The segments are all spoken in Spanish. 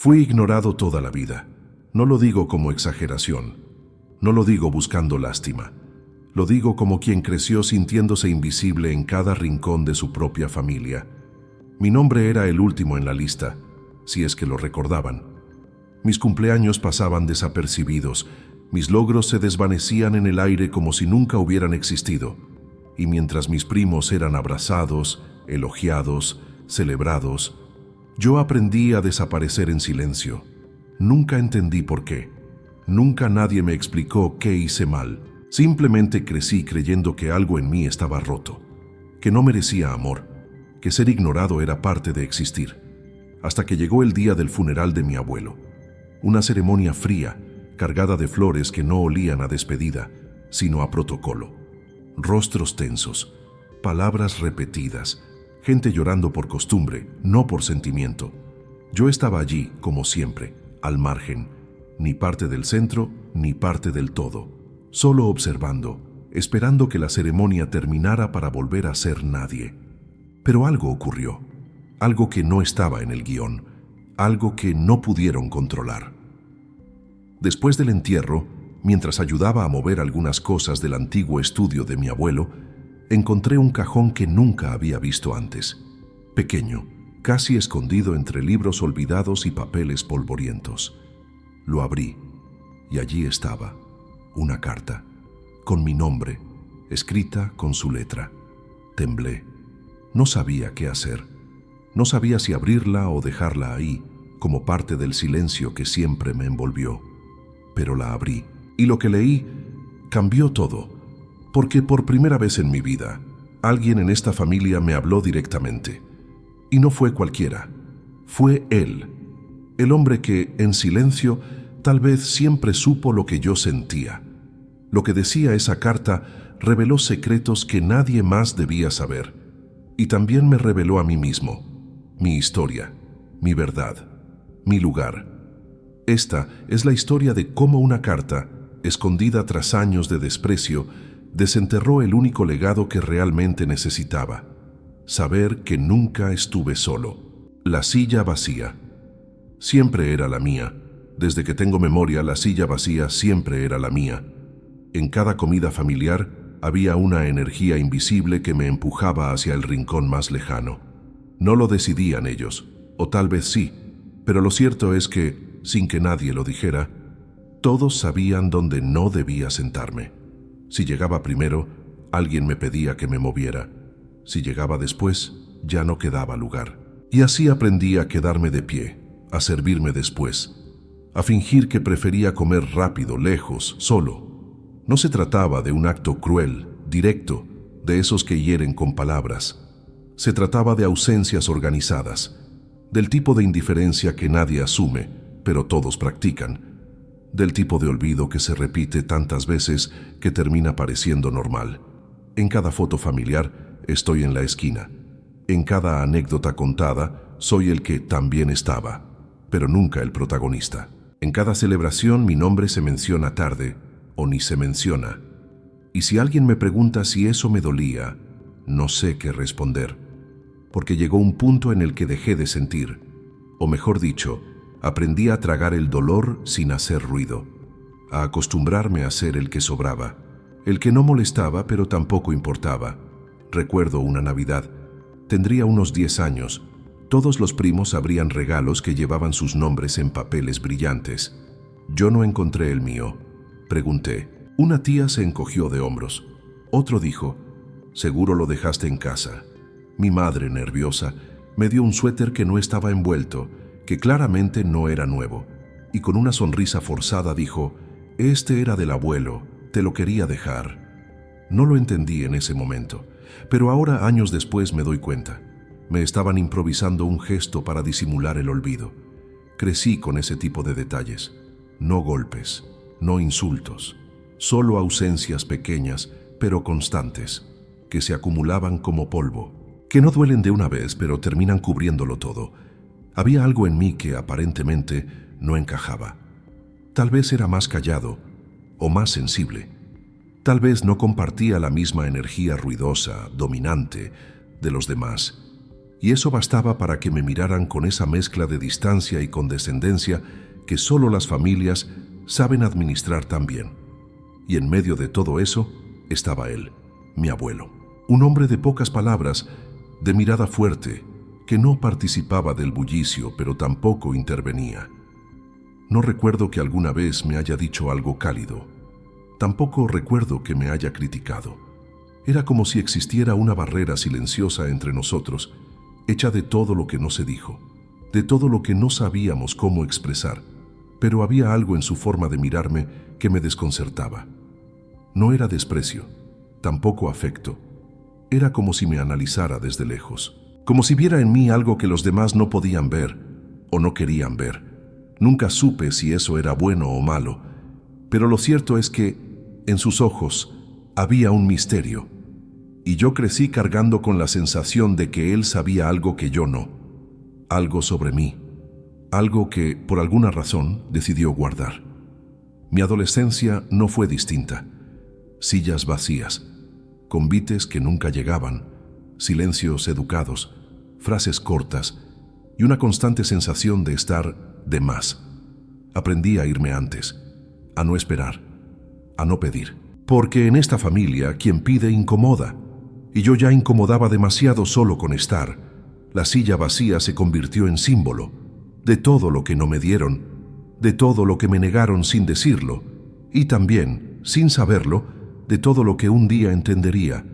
Fui ignorado toda la vida. No lo digo como exageración. No lo digo buscando lástima. Lo digo como quien creció sintiéndose invisible en cada rincón de su propia familia. Mi nombre era el último en la lista, si es que lo recordaban. Mis cumpleaños pasaban desapercibidos, mis logros se desvanecían en el aire como si nunca hubieran existido, y mientras mis primos eran abrazados, elogiados, celebrados, yo aprendí a desaparecer en silencio. Nunca entendí por qué. Nunca nadie me explicó qué hice mal. Simplemente crecí creyendo que algo en mí estaba roto, que no merecía amor, que ser ignorado era parte de existir. Hasta que llegó el día del funeral de mi abuelo. Una ceremonia fría, cargada de flores que no olían a despedida, sino a protocolo. Rostros tensos, palabras repetidas, gente llorando por costumbre, no por sentimiento. Yo estaba allí, como siempre, al margen, ni parte del centro, ni parte del todo, solo observando, esperando que la ceremonia terminara para volver a ser nadie. Pero algo ocurrió, algo que no estaba en el guión, algo que no pudieron controlar. Después del entierro, mientras ayudaba a mover algunas cosas del antiguo estudio de mi abuelo, encontré un cajón que nunca había visto antes, pequeño, casi escondido entre libros olvidados y papeles polvorientos. Lo abrí y allí estaba, una carta, con mi nombre, escrita con su letra. Temblé. No sabía qué hacer. No sabía si abrirla o dejarla ahí, como parte del silencio que siempre me envolvió. Pero la abrí, y lo que leí cambió todo, porque por primera vez en mi vida, alguien en esta familia me habló directamente. Y no fue cualquiera, fue él, el hombre que, en silencio, tal vez siempre supo lo que yo sentía. Lo que decía esa carta reveló secretos que nadie más debía saber, y también me reveló a mí mismo, mi historia, mi verdad, mi lugar. Esta es la historia de cómo una carta, escondida tras años de desprecio, desenterró el único legado que realmente necesitaba: saber que nunca estuve solo. La silla vacía. Siempre era la mía. Desde que tengo memoria, la silla vacía siempre era la mía. En cada comida familiar había una energía invisible que me empujaba hacia el rincón más lejano. No lo decidían ellos, o tal vez sí, pero lo cierto es que, sin que nadie lo dijera, todos sabían dónde no debía sentarme. Si llegaba primero, alguien me pedía que me moviera. Si llegaba después, ya no quedaba lugar. Y así aprendí a quedarme de pie, a servirme después, a fingir que prefería comer rápido, lejos, solo. No se trataba de un acto cruel, directo, de esos que hieren con palabras. Se trataba de ausencias organizadas, del tipo de indiferencia que nadie asume, pero todos practican, del tipo de olvido que se repite tantas veces que termina pareciendo normal. En cada foto familiar estoy en la esquina. En cada anécdota contada soy el que también estaba, pero nunca el protagonista. En cada celebración mi nombre se menciona tarde o ni se menciona. Y si alguien me pregunta si eso me dolía, no sé qué responder, porque llegó un punto en el que dejé de sentir, o mejor dicho, aprendí a tragar el dolor sin hacer ruido, a acostumbrarme a ser el que sobraba, el que no molestaba pero tampoco importaba. Recuerdo una Navidad, tendría unos 10 años, todos los primos abrían regalos que llevaban sus nombres en papeles brillantes. Yo no encontré el mío. Pregunté. Una tía se encogió de hombros. Otro dijo, seguro lo dejaste en casa. Mi madre, nerviosa, me dio un suéter que no estaba envuelto, que claramente no era nuevo, y con una sonrisa forzada dijo, este era del abuelo, te lo quería dejar. No lo entendí en ese momento, pero ahora, años después, me doy cuenta. Me estaban improvisando un gesto para disimular el olvido. Crecí con ese tipo de detalles. No golpes, no insultos, solo ausencias pequeñas, pero constantes, que se acumulaban como polvo, que no duelen de una vez, pero terminan cubriéndolo todo. Había algo en mí que aparentemente no encajaba. Tal vez era más callado o más sensible. Tal vez no compartía la misma energía ruidosa, dominante, de los demás. y eso bastaba para que me miraran con esa mezcla de distancia y condescendencia que solo las familias saben administrar tan bien. Y en medio de todo eso estaba él, mi abuelo. Un hombre de pocas palabras, de mirada fuerte, que no participaba del bullicio, pero tampoco intervenía. No recuerdo que alguna vez me haya dicho algo cálido. Tampoco recuerdo que me haya criticado. Era como si existiera una barrera silenciosa entre nosotros, hecha de todo lo que no se dijo, de todo lo que no sabíamos cómo expresar, pero había algo en su forma de mirarme que me desconcertaba. No era desprecio, tampoco afecto. Era como si me analizara desde lejos, como si viera en mí algo que los demás no podían ver o no querían ver. Nunca supe si eso era bueno o malo, pero lo cierto es que en sus ojos había un misterio, y yo crecí cargando con la sensación de que él sabía algo que yo no, algo sobre mí, algo que, por alguna razón, decidió guardar. Mi adolescencia no fue distinta. Sillas vacías, convites que nunca llegaban, silencios educados, frases cortas y una constante sensación de estar de más. Aprendí a irme antes, a no esperar, a no pedir. Porque en esta familia quien pide incomoda, y yo ya incomodaba demasiado solo con estar. La silla vacía se convirtió en símbolo de todo lo que no me dieron, de todo lo que me negaron sin decirlo, y también, sin saberlo, de todo lo que un día entendería,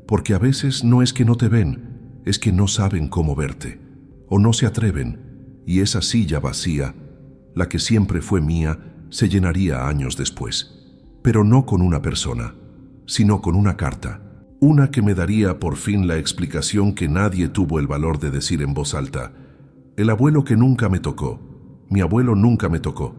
porque a veces no es que no te ven, es que no saben cómo verte, o no se atreven, y esa silla vacía, la que siempre fue mía, se llenaría años después. Pero no con una persona, sino con una carta, una que me daría por fin la explicación que nadie tuvo el valor de decir en voz alta. El abuelo que nunca me tocó, mi abuelo nunca me tocó.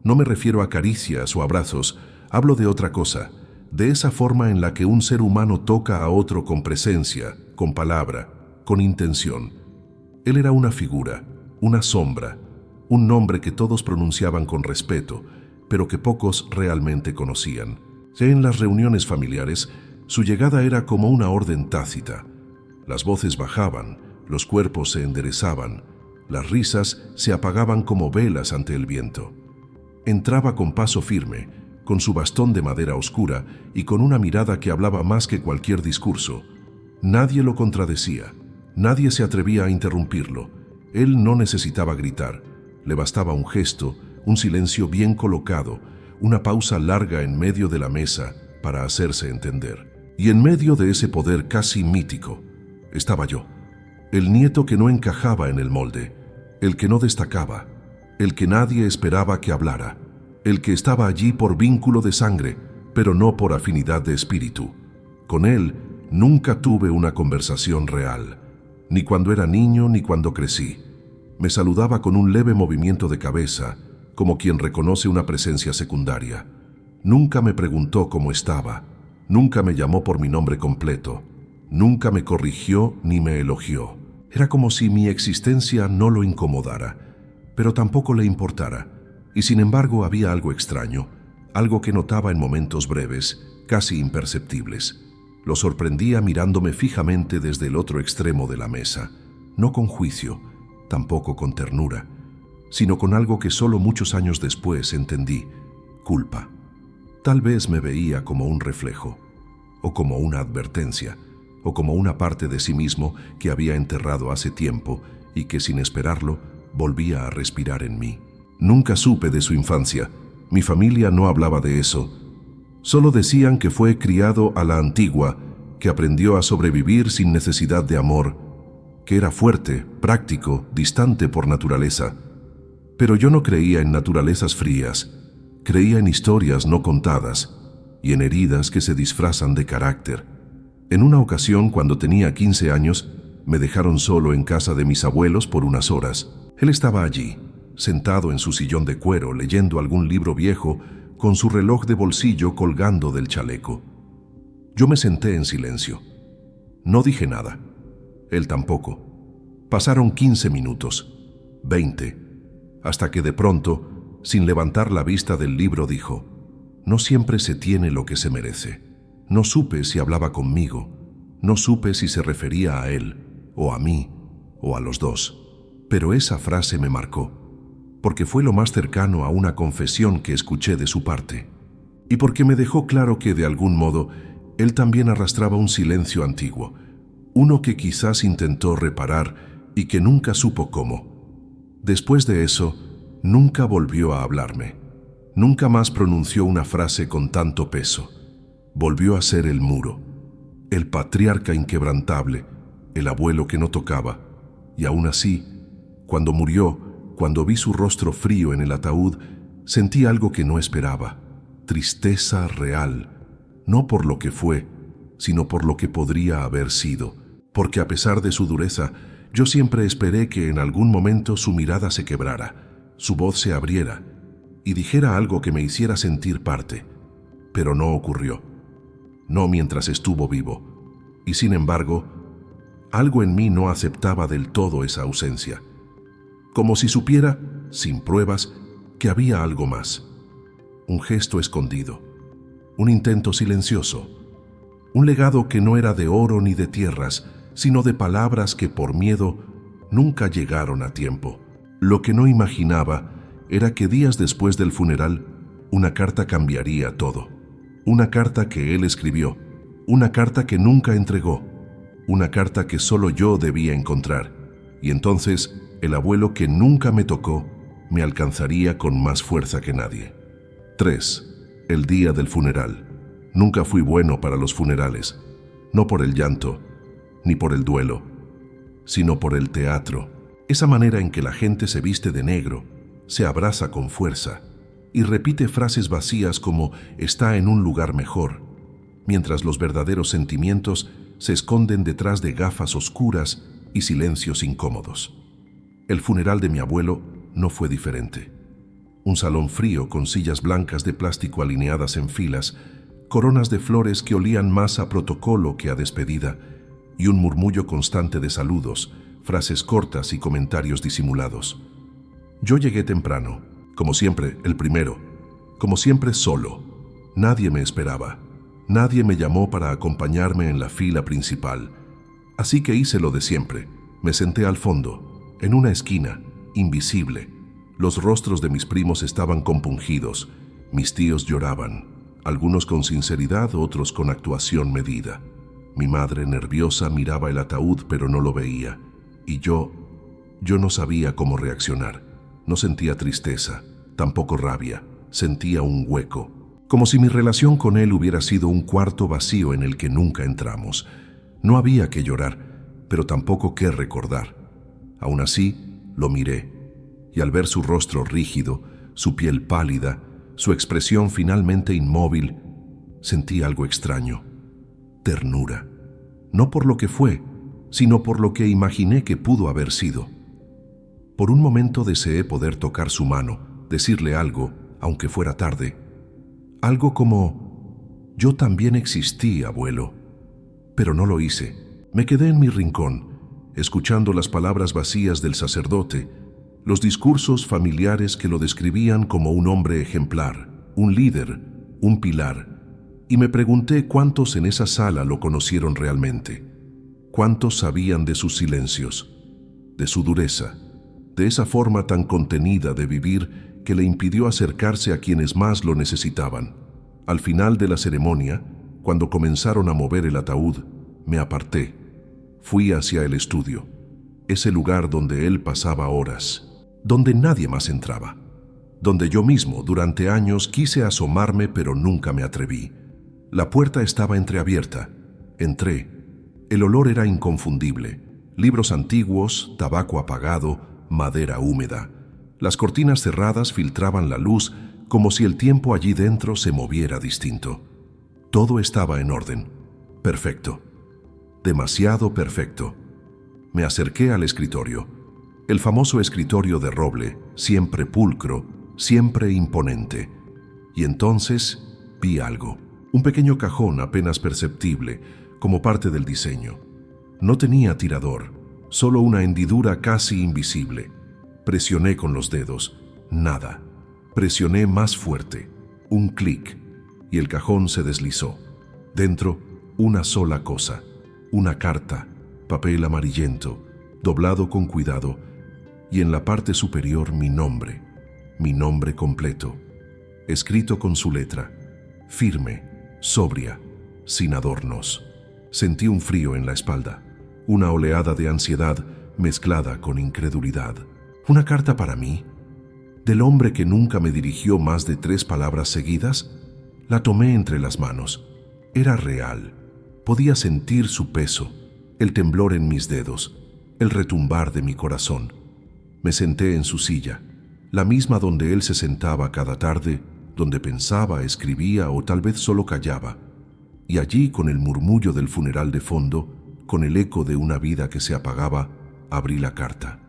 No me refiero a caricias o abrazos, hablo de otra cosa, de esa forma en la que un ser humano toca a otro con presencia, con palabra, con intención. Él era una figura, una sombra, un nombre que todos pronunciaban con respeto, pero que pocos realmente conocían. En las reuniones familiares, su llegada era como una orden tácita. Las voces bajaban, los cuerpos se enderezaban, las risas se apagaban como velas ante el viento. Entraba con paso firme, con su bastón de madera oscura y con una mirada que hablaba más que cualquier discurso. Nadie lo contradecía, nadie se atrevía a interrumpirlo. Él no necesitaba gritar, le bastaba un gesto, un silencio bien colocado, una pausa larga en medio de la mesa para hacerse entender. Y en medio de ese poder casi mítico, estaba yo, el nieto que no encajaba en el molde, el que no destacaba, el que nadie esperaba que hablara, el que estaba allí por vínculo de sangre, pero no por afinidad de espíritu. Con él nunca tuve una conversación real, ni cuando era niño ni cuando crecí. Me saludaba con un leve movimiento de cabeza, como quien reconoce una presencia secundaria. Nunca me preguntó cómo estaba, nunca me llamó por mi nombre completo, nunca me corrigió ni me elogió. Era como si mi existencia no lo incomodara, pero tampoco le importara, y sin embargo había algo extraño, algo que notaba en momentos breves, casi imperceptibles. Lo sorprendía mirándome fijamente desde el otro extremo de la mesa, no con juicio, tampoco con ternura, sino con algo que solo muchos años después entendí: culpa. Tal vez me veía como un reflejo, o como una advertencia, o como una parte de sí mismo que había enterrado hace tiempo y que, sin esperarlo, volvía a respirar en mí. Nunca supe de su infancia. Mi familia no hablaba de eso. Solo decían que fue criado a la antigua, que aprendió a sobrevivir sin necesidad de amor, que era fuerte, práctico, distante por naturaleza. Pero yo no creía en naturalezas frías. Creía en historias no contadas y en heridas que se disfrazan de carácter. En una ocasión, cuando tenía 15 años, me dejaron solo en casa de mis abuelos por unas horas. Él estaba allí, sentado en su sillón de cuero, leyendo algún libro viejo, con su reloj de bolsillo colgando del chaleco. Yo me senté en silencio. No dije nada. Él tampoco. Pasaron 15 minutos, 20, hasta que de pronto, sin levantar la vista del libro, dijo: «No siempre se tiene lo que se merece». No supe si hablaba conmigo, no supe si se refería a él, o a mí, o a los dos. Pero esa frase me marcó, porque fue lo más cercano a una confesión que escuché de su parte, y porque me dejó claro que, de algún modo, él también arrastraba un silencio antiguo, uno que quizás intentó reparar y que nunca supo cómo. Después de eso, nunca volvió a hablarme. Nunca más pronunció una frase con tanto peso. Volvió a ser el muro, el patriarca inquebrantable, el abuelo que no tocaba. Y aún así, cuando murió, cuando vi su rostro frío en el ataúd, sentí algo que no esperaba. Tristeza real, no por lo que fue, sino por lo que podría haber sido. Porque a pesar de su dureza, yo siempre esperé que en algún momento su mirada se quebrara, su voz se abriera y dijera algo que me hiciera sentir parte. Pero no ocurrió. No mientras estuvo vivo. Y sin embargo, algo en mí no aceptaba del todo esa ausencia. Como si supiera, sin pruebas, que había algo más. Un gesto escondido, un intento silencioso, un legado que no era de oro ni de tierras, sino de palabras que por miedo nunca llegaron a tiempo. Lo que no imaginaba era que días después del funeral, una carta cambiaría todo. Una carta que él escribió, una carta que nunca entregó, una carta que solo yo debía encontrar. Y entonces, el abuelo que nunca me tocó, me alcanzaría con más fuerza que nadie. 3. El día del funeral. Nunca fui bueno para los funerales, no por el llanto, ni por el duelo, sino por el teatro, esa manera en que la gente se viste de negro, se abraza con fuerza y repite frases vacías como está en un lugar mejor, mientras los verdaderos sentimientos se esconden detrás de gafas oscuras y silencios incómodos. El funeral de mi abuelo no fue diferente. Un salón frío con sillas blancas de plástico alineadas en filas, coronas de flores que olían más a protocolo que a despedida, y un murmullo constante de saludos, frases cortas y comentarios disimulados. Yo llegué temprano, como siempre, el primero, como siempre solo. Nadie me esperaba, nadie me llamó para acompañarme en la fila principal. Así que hice lo de siempre, me senté al fondo, en una esquina, invisible. Los rostros de mis primos estaban compungidos, mis tíos lloraban, algunos con sinceridad, otros con actuación medida. Mi madre, nerviosa, miraba el ataúd pero no lo veía. Y yo no sabía cómo reaccionar. No sentía tristeza, tampoco rabia. Sentía un hueco, como si mi relación con él hubiera sido un cuarto vacío en el que nunca entramos. No había que llorar, pero tampoco que recordar. Aún así, lo miré, y al ver su rostro rígido, su piel pálida, su expresión finalmente inmóvil, sentí algo extraño. Ternura, no por lo que fue, sino por lo que imaginé que pudo haber sido. Por un momento deseé poder tocar su mano, decirle algo, aunque fuera tarde. Algo como, yo también existí, abuelo. Pero no lo hice. Me quedé en mi rincón, escuchando las palabras vacías del sacerdote, los discursos familiares que lo describían como un hombre ejemplar, un líder, un pilar. Y me pregunté cuántos en esa sala lo conocieron realmente, cuántos sabían de sus silencios, de su dureza, de esa forma tan contenida de vivir que le impidió acercarse a quienes más lo necesitaban. Al final de la ceremonia, cuando comenzaron a mover el ataúd, me aparté. Fui hacia el estudio, ese lugar donde él pasaba horas, donde nadie más entraba, donde yo mismo durante años quise asomarme pero nunca me atreví. La puerta estaba entreabierta. Entré. El olor era inconfundible. Libros antiguos, tabaco apagado, madera húmeda. Las cortinas cerradas filtraban la luz como si el tiempo allí dentro se moviera distinto. Todo estaba en orden. Perfecto. Demasiado perfecto. Me acerqué al escritorio. El famoso escritorio de roble, siempre pulcro, siempre imponente. Y entonces vi algo. Un pequeño cajón apenas perceptible, como parte del diseño. No tenía tirador, solo una hendidura casi invisible. Presioné con los dedos. Nada. Presioné más fuerte. Un clic. Y el cajón se deslizó. Dentro, una sola cosa. Una carta, papel amarillento, doblado con cuidado, y en la parte superior mi nombre completo, escrito con su letra, firme, sobria, sin adornos. Sentí un frío en la espalda, una oleada de ansiedad mezclada con incredulidad. ¿Una carta para mí? ¿Del hombre que nunca me dirigió más de 3 palabras seguidas? La tomé entre las manos. Era real. Podía sentir su peso, el temblor en mis dedos, el retumbar de mi corazón. Me senté en su silla, la misma donde él se sentaba cada tarde, donde pensaba, escribía o tal vez solo callaba. Y allí, con el murmullo del funeral de fondo, con el eco de una vida que se apagaba, abrí la carta.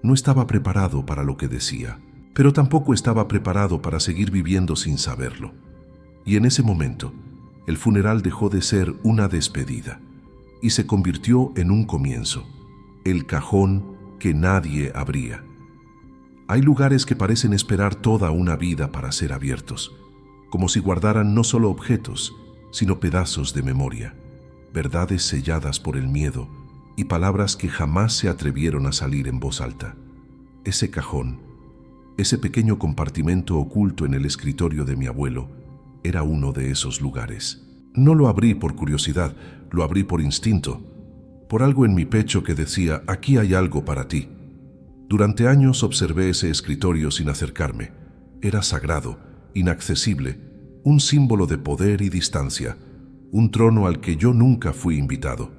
No estaba preparado para lo que decía, pero tampoco estaba preparado para seguir viviendo sin saberlo. Y en ese momento, el funeral dejó de ser una despedida y se convirtió en un comienzo, el cajón que nadie abría. Hay lugares que parecen esperar toda una vida para ser abiertos, como si guardaran no solo objetos, sino pedazos de memoria, verdades selladas por el miedo y palabras que jamás se atrevieron a salir en voz alta. Ese cajón, ese pequeño compartimento oculto en el escritorio de mi abuelo, era uno de esos lugares. No lo abrí por curiosidad, lo abrí por instinto, por algo en mi pecho que decía, aquí hay algo para ti. Durante años observé ese escritorio sin acercarme. Era sagrado, inaccesible, un símbolo de poder y distancia, un trono al que yo nunca fui invitado.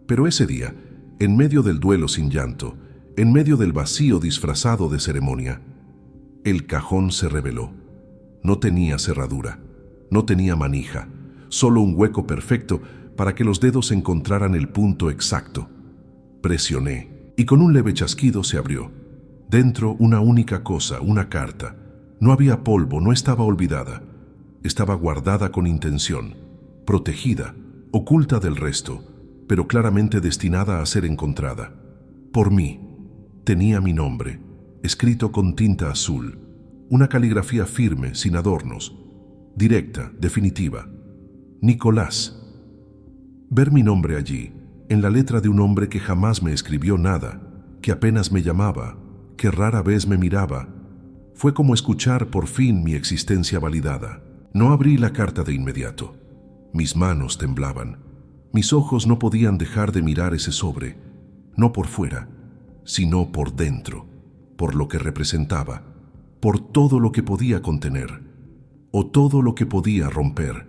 Pero ese día, en medio del duelo sin llanto, en medio del vacío disfrazado de ceremonia, el cajón se reveló. No tenía cerradura, no tenía manija, solo un hueco perfecto para que los dedos encontraran el punto exacto. Presioné, y con un leve chasquido se abrió. Dentro una única cosa, una carta. No había polvo, no estaba olvidada. Estaba guardada con intención, protegida, oculta del resto, pero claramente destinada a ser encontrada. Por mí. Tenía mi nombre, escrito con tinta azul, una caligrafía firme, sin adornos, directa, definitiva. Nicolás. Ver mi nombre allí, en la letra de un hombre que jamás me escribió nada, que apenas me llamaba, que rara vez me miraba, fue como escuchar por fin mi existencia validada. No abrí la carta de inmediato. Mis manos temblaban. Mis ojos no podían dejar de mirar ese sobre, no por fuera, sino por dentro, por lo que representaba, por todo lo que podía contener, o todo lo que podía romper,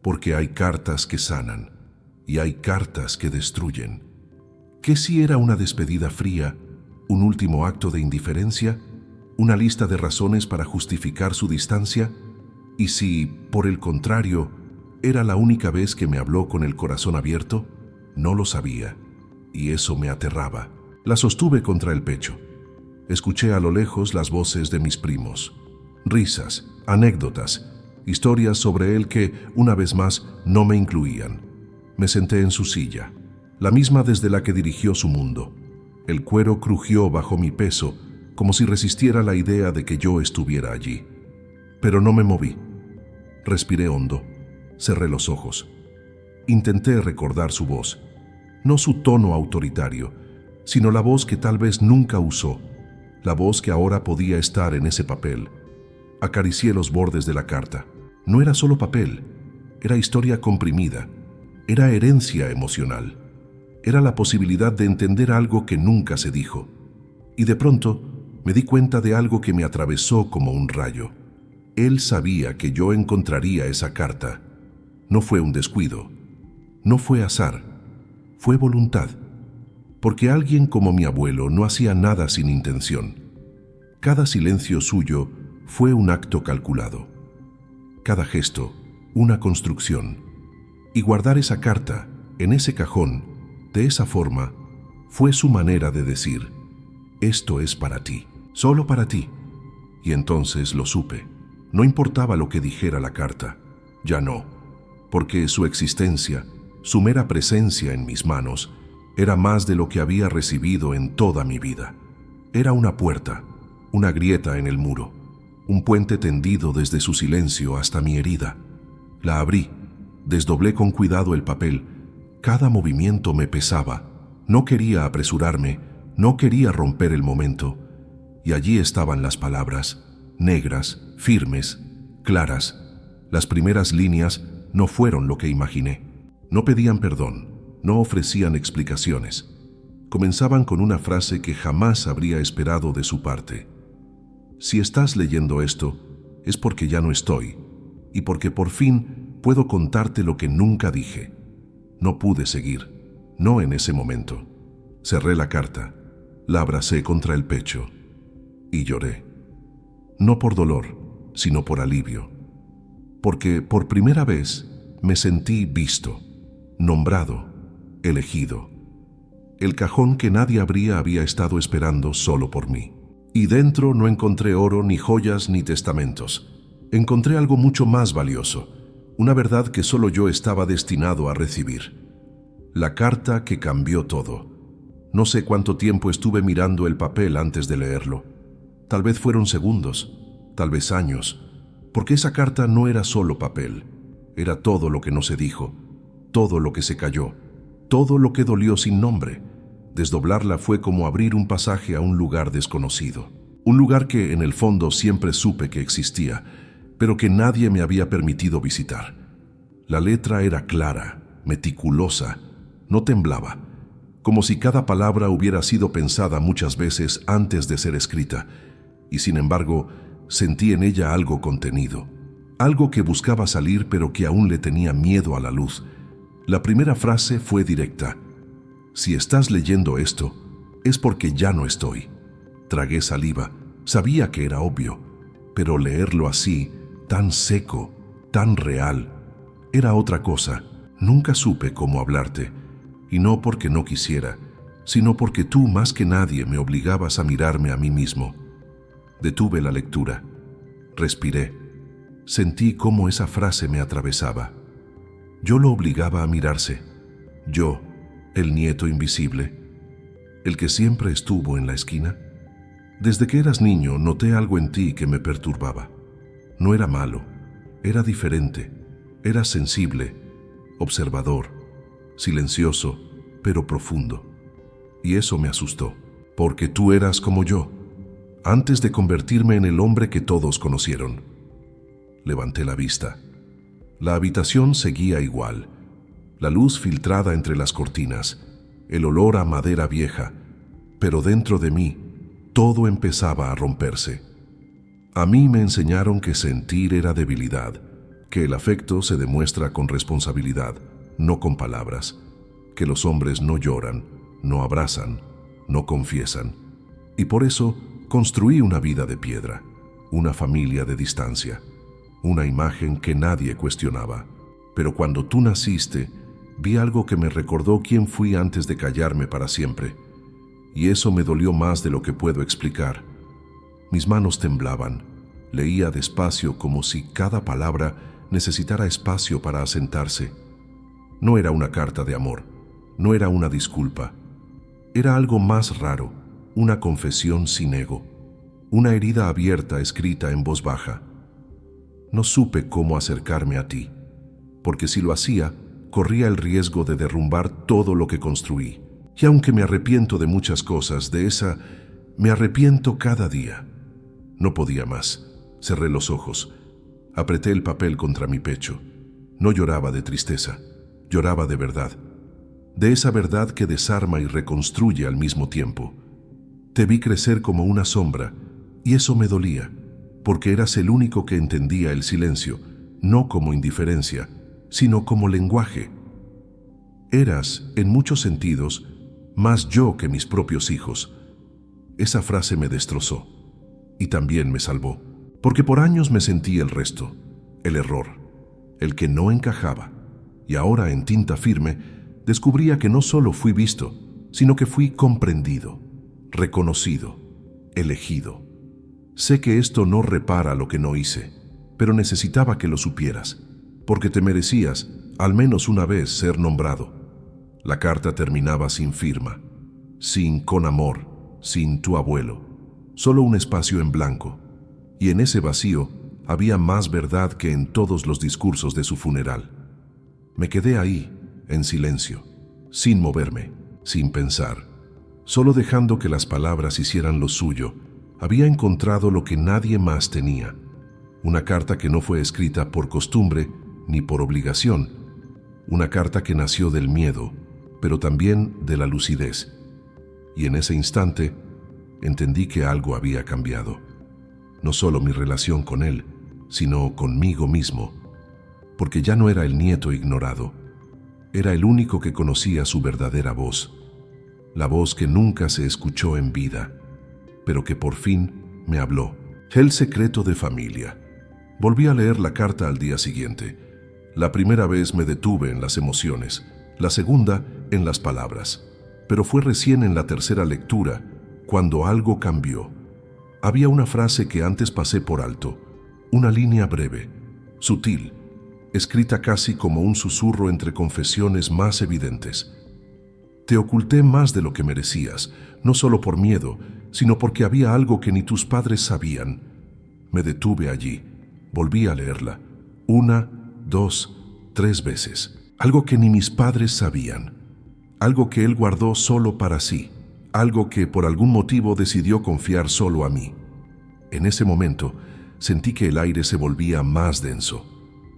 porque hay cartas que sanan y hay cartas que destruyen. ¿Qué si era una despedida fría, un último acto de indiferencia, una lista de razones para justificar su distancia? ¿Y si, por el contrario, era la única vez que me habló con el corazón abierto? No lo sabía, y eso me aterraba. La sostuve contra el pecho. Escuché a lo lejos las voces de mis primos. Risas, anécdotas, historias sobre él que, una vez más, no me incluían. Me senté en su silla, la misma desde la que dirigió su mundo. El cuero crujió bajo mi peso, como si resistiera la idea de que yo estuviera allí. Pero no me moví. Respiré hondo, cerré los ojos. Intenté recordar su voz, no su tono autoritario, sino la voz que tal vez nunca usó, la voz que ahora podía estar en ese papel. Acaricié los bordes de la carta. No era solo papel, era historia comprimida, era herencia emocional, era la posibilidad de entender algo que nunca se dijo. Y de pronto me di cuenta de algo que me atravesó como un rayo. Él sabía que yo encontraría esa carta. No fue un descuido, no fue azar, fue voluntad. Porque alguien como mi abuelo no hacía nada sin intención. Cada silencio suyo fue un acto calculado. Cada gesto, una construcción. Y guardar esa carta, en ese cajón, de esa forma, fue su manera de decir, esto es para ti, solo para ti. Y entonces lo supe. No importaba lo que dijera la carta, ya no, porque su existencia, su mera presencia en mis manos, era más de lo que había recibido en toda mi vida. Era una puerta, una grieta en el muro, un puente tendido desde su silencio hasta mi herida. La abrí, desdoblé con cuidado el papel. Cada movimiento me pesaba, No quería apresurarme, no quería romper el momento. Y allí estaban las palabras, negras, firmes, claras. Las primeras líneas no fueron lo que imaginé. No pedían perdón, no ofrecían explicaciones. Comenzaban con una frase que jamás habría esperado de su parte. Si estás leyendo esto, es porque ya no estoy, y porque por fin puedo contarte lo que nunca dije. No pude seguir, no en ese momento. Cerré la carta, la abracé contra el pecho y lloré. No por dolor, sino por alivio. Porque por primera vez me sentí visto, nombrado, elegido. El cajón que nadie había estado esperando solo por mí. Y dentro no encontré oro, ni joyas, ni testamentos. Encontré algo mucho más valioso, una verdad que solo yo estaba destinado a recibir. La carta que cambió todo. No sé cuánto tiempo estuve mirando el papel antes de leerlo. Tal vez fueron segundos, tal vez años, porque esa carta no era solo papel, era todo lo que no se dijo, todo lo que se cayó, todo lo que dolió sin nombre. Desdoblarla fue como abrir un pasaje a un lugar desconocido, un lugar que en el fondo siempre supe que existía, pero que nadie me había permitido visitar. La letra era clara, meticulosa, no temblaba, como si cada palabra hubiera sido pensada muchas veces antes de ser escrita, y sin embargo sentí en ella algo contenido, algo que buscaba salir pero que aún le tenía miedo a la luz. La primera frase fue directa: si estás leyendo esto, es porque ya no estoy. Tragué saliva, sabía que era obvio, pero leerlo así, tan seco, tan real, era otra cosa. Nunca supe cómo hablarte, y no porque no quisiera, sino porque tú más que nadie me obligabas a mirarme a mí mismo. Detuve la lectura, respiré, sentí cómo esa frase me atravesaba. Yo lo obligaba a mirarse, yo, el nieto invisible, el que siempre estuvo en la esquina. Desde que eras niño noté algo en ti que me perturbaba. No era malo, era diferente, era sensible, observador, silencioso, pero profundo. Y eso me asustó, porque tú eras como yo, antes de convertirme en el hombre que todos conocieron. Levanté la vista. La habitación seguía igual, la luz filtrada entre las cortinas, el olor a madera vieja, pero dentro de mí todo empezaba a romperse. A mí me enseñaron que sentir era debilidad, que el afecto se demuestra con responsabilidad, no con palabras, que los hombres no lloran, no abrazan, no confiesan. Y por eso construí una vida de piedra, una familia de distancia, una imagen que nadie cuestionaba. Pero cuando tú naciste, vi algo que me recordó quién fui antes de callarme para siempre. Y eso me dolió más de lo que puedo explicar. Mis manos temblaban, leía despacio como si cada palabra necesitara espacio para asentarse. No era una carta de amor, no era una disculpa. Era algo más raro, una confesión sin ego, una herida abierta escrita en voz baja. No supe cómo acercarme a ti, porque si lo hacía, corría el riesgo de derrumbar todo lo que construí. Y aunque me arrepiento de muchas cosas, de esa me arrepiento cada día. No podía más. Cerré los ojos. Apreté el papel contra mi pecho. No lloraba de tristeza, lloraba de verdad. De esa verdad que desarma y reconstruye al mismo tiempo. Te vi crecer como una sombra, y eso me dolía, porque eras el único que entendía el silencio, no como indiferencia, sino como lenguaje. Eras, en muchos sentidos, más yo que mis propios hijos. Esa frase me destrozó, y también me salvó, porque por años me sentí el resto, el error, el que no encajaba, y ahora en tinta firme descubría que no solo fui visto, sino que fui comprendido, reconocido, elegido. Sé que esto no repara lo que no hice, pero necesitaba que lo supieras, porque te merecías, al menos una vez, ser nombrado. La carta terminaba sin firma, sin con amor, sin tu abuelo, solo un espacio en blanco, y en ese vacío había más verdad que en todos los discursos de su funeral. Me quedé ahí, en silencio, sin moverme, sin pensar, solo dejando que las palabras hicieran lo suyo, había encontrado lo que nadie más tenía. Una carta que no fue escrita por costumbre ni por obligación. Una carta que nació del miedo, pero también de la lucidez. Y en ese instante entendí que algo había cambiado. No solo mi relación con él, sino conmigo mismo. Porque ya no era el nieto ignorado. Era el único que conocía su verdadera voz. La voz que nunca se escuchó en vida, pero que por fin me habló. El secreto de familia. Volví a leer la carta al día siguiente. La primera vez me detuve en las emociones, la segunda en las palabras. Pero fue recién en la tercera lectura cuando algo cambió. Había una frase que antes pasé por alto, una línea breve, sutil, escrita casi como un susurro entre confesiones más evidentes. Te oculté más de lo que merecías, no solo por miedo, sino porque había algo que ni tus padres sabían. Me detuve allí, volví a leerla, 1, 2, 3 veces. Algo que ni mis padres sabían, algo que él guardó solo para sí, algo que por algún motivo decidió confiar solo a mí. En ese momento sentí que el aire se volvía más denso,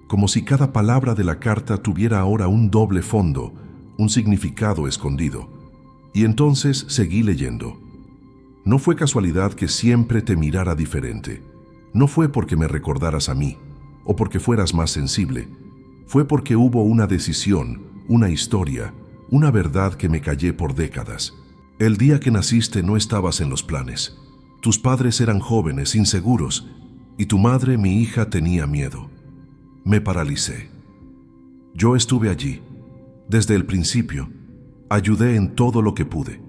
como si cada palabra de la carta tuviera ahora un doble fondo, un significado escondido. Y entonces seguí leyendo. No fue casualidad que siempre te mirara diferente. No fue porque me recordaras a mí, o porque fueras más sensible. Fue porque hubo una decisión, una historia, una verdad que me callé por décadas. El día que naciste no estabas en los planes. Tus padres eran jóvenes, inseguros, y tu madre, mi hija, tenía miedo. Me paralicé. Yo estuve allí. Desde el principio, ayudé en todo lo que pude,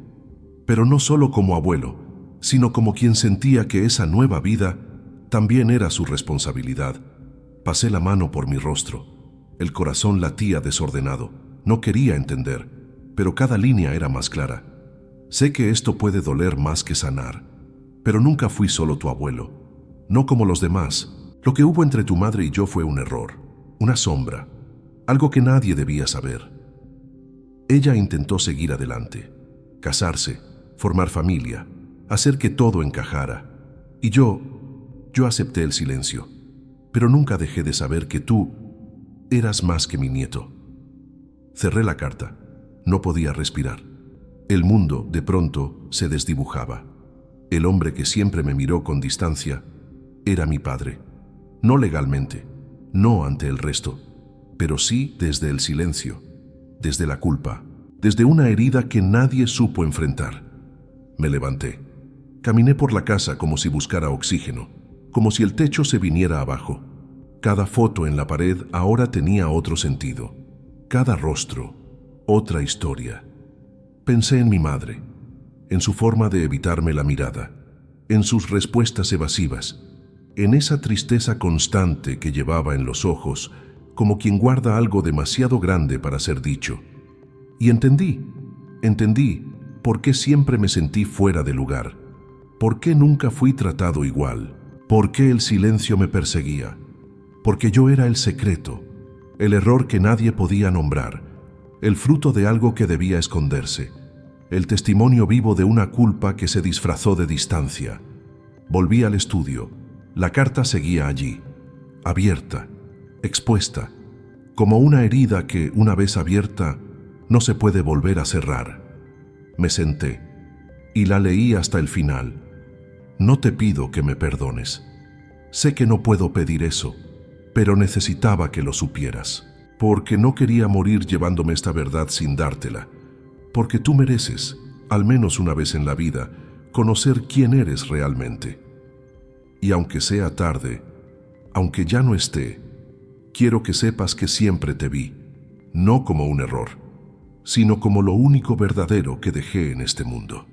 pero no solo como abuelo, sino como quien sentía que esa nueva vida también era su responsabilidad. Pasé la mano por mi rostro. El corazón latía desordenado. No quería entender, pero cada línea era más clara. Sé que esto puede doler más que sanar, pero nunca fui solo tu abuelo. No como los demás. Lo que hubo entre tu madre y yo fue un error, una sombra, algo que nadie debía saber. Ella intentó seguir adelante, casarse, formar familia, hacer que todo encajara. Y yo acepté el silencio, pero nunca dejé de saber que tú eras más que mi nieto. Cerré la carta. No podía respirar. El mundo, de pronto, se desdibujaba. El hombre que siempre me miró con distancia era mi padre. No legalmente, no ante el resto, pero sí desde el silencio. Desde la culpa, desde una herida que nadie supo enfrentar. Me levanté. Caminé por la casa como si buscara oxígeno, como si el techo se viniera abajo. Cada foto en la pared ahora tenía otro sentido. Cada rostro, otra historia. Pensé en mi madre, en su forma de evitarme la mirada, en sus respuestas evasivas, en esa tristeza constante que llevaba en los ojos, como quien guarda algo demasiado grande para ser dicho. Y entendí por qué siempre me sentí fuera de lugar, por qué nunca fui tratado igual, por qué el silencio me perseguía, porque yo era el secreto, el error que nadie podía nombrar, el fruto de algo que debía esconderse, el testimonio vivo de una culpa que se disfrazó de distancia. Volví al estudio, la carta seguía allí, abierta, expuesta, como una herida que, una vez abierta, no se puede volver a cerrar. Me senté y la leí hasta el final. No te pido que me perdones. Sé que no puedo pedir eso, pero necesitaba que lo supieras, porque no quería morir llevándome esta verdad sin dártela, porque tú mereces, al menos una vez en la vida, conocer quién eres realmente. Y aunque sea tarde, aunque ya no esté, quiero que sepas que siempre te vi, no como un error, sino como lo único verdadero que dejé en este mundo.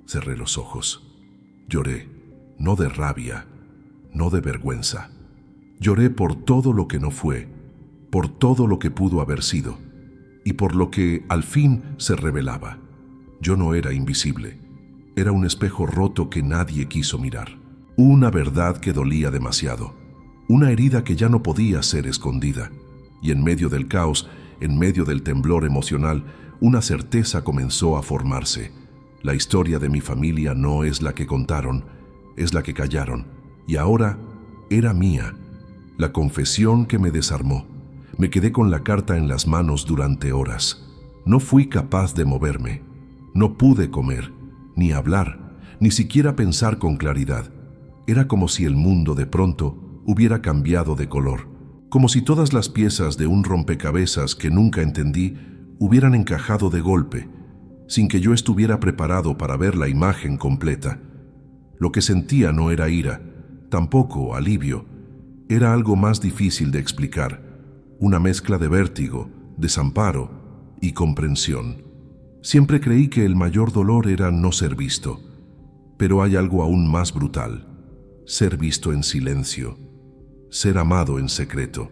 Cerré los ojos. Lloré, no de rabia, no de vergüenza. Lloré por todo lo que no fue, por todo lo que pudo haber sido, y por lo que al fin se revelaba. Yo no era invisible, era un espejo roto que nadie quiso mirar. Una verdad que dolía demasiado, una herida que ya no podía ser escondida, y en medio del caos en medio del temblor emocional, una certeza comenzó a formarse. La historia de mi familia no es la que contaron, es la que callaron, y ahora era mía. La confesión que me desarmó. Me quedé con la carta en las manos durante horas. No fui capaz de moverme. No pude comer, ni hablar, ni siquiera pensar con claridad. Era como si el mundo de pronto hubiera cambiado de color, como si todas las piezas de un rompecabezas que nunca entendí hubieran encajado de golpe, sin que yo estuviera preparado para ver la imagen completa. Lo que sentía no era ira, tampoco alivio. Era algo más difícil de explicar, una mezcla de vértigo, desamparo y comprensión. Siempre creí que el mayor dolor era no ser visto, pero hay algo aún más brutal: ser visto en silencio, ser amado en secreto,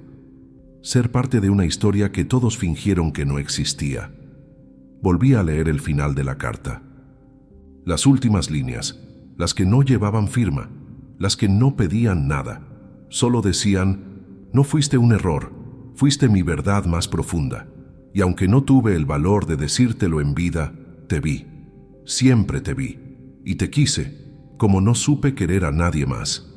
ser parte de una historia que todos fingieron que no existía. Volví a leer el final de la carta. Las últimas líneas, las que no llevaban firma, las que no pedían nada, solo decían: no fuiste un error, fuiste mi verdad más profunda, y aunque no tuve el valor de decírtelo en vida, te vi, siempre te vi, y te quise, como no supe querer a nadie más.